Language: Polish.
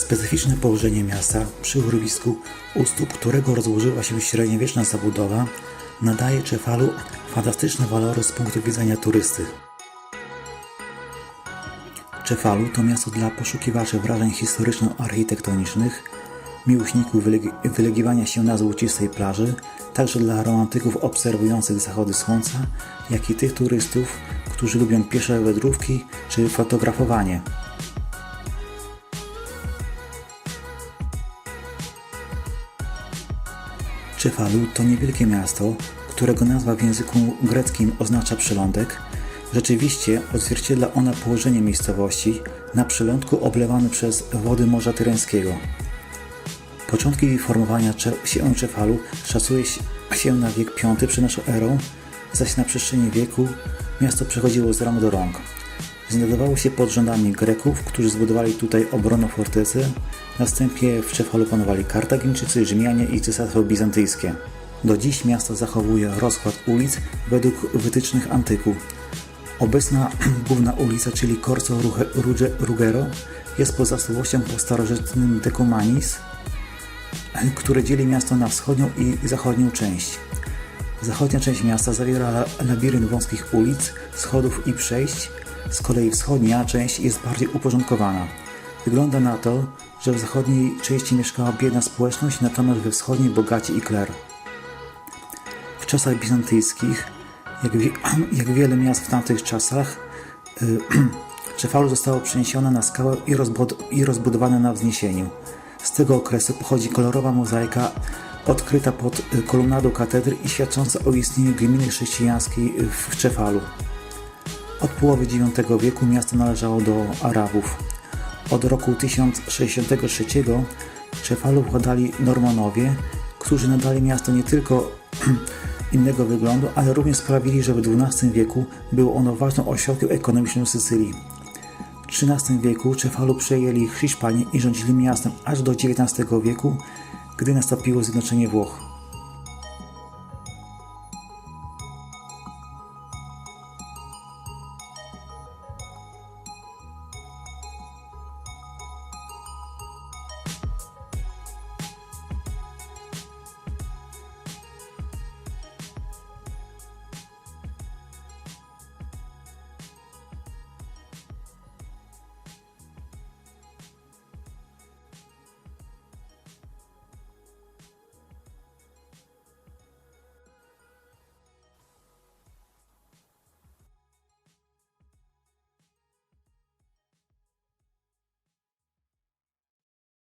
Specyficzne położenie miasta przy urwisku, u stóp którego rozłożyła się średniowieczna zabudowa, nadaje Cefalu fantastyczne walory z punktu widzenia turysty. Cefalu to miasto dla poszukiwaczy wrażeń historyczno-architektonicznych, miłośników wylegiwania się na złocistej plaży, także dla romantyków obserwujących zachody słońca, jak i tych turystów, którzy lubią piesze wędrówki czy fotografowanie. Cefalu to niewielkie miasto, którego nazwa w języku greckim oznacza przylądek. Rzeczywiście odzwierciedla ona położenie miejscowości na przylądku oblewanym przez wody Morza Tyreńskiego. Początki formowania się Cefalu szacuje się na wiek V przed naszą erą, zaś na przestrzeni wieku miasto przechodziło z rąk do rąk. Znajdowało się pod rządami Greków, którzy zbudowali tutaj obronną fortecę. Następnie w Cefalu panowali Kartagińczycy, Rzymianie i Cesarstwo Bizantyjskie. Do dziś miasto zachowuje rozkład ulic według wytycznych antyku. Obecna główna ulica, czyli Corso Ruggero, jest pozostałością po starożytnym Decumanis, które dzieli miasto na wschodnią i zachodnią część. Zachodnia część miasta zawiera labirynt wąskich ulic, schodów i przejść, z kolei wschodnia część jest bardziej uporządkowana. Wygląda na to, że w zachodniej części mieszkała biedna społeczność, natomiast we wschodniej bogaci i kler. W czasach bizantyjskich, jak wiele miast w tamtych czasach, Cefalu zostało przeniesione na skałę i rozbudowane na wzniesieniu. Z tego okresu pochodzi kolorowa mozaika odkryta pod kolumnadą katedry i świadcząca o istnieniu gminy chrześcijańskiej w Cefalu. Od połowy IX wieku miasto należało do Arabów. Od roku 1063 Cefalu władali Normanowie, którzy nadali miasto nie tylko innego wyglądu, ale również sprawili, że w XII wieku było ono ważnym ośrodkiem ekonomicznym Sycylii. W XIII wieku Cefalu przejęli Hiszpanie i rządzili miastem aż do XIX wieku, gdy nastąpiło zjednoczenie Włoch.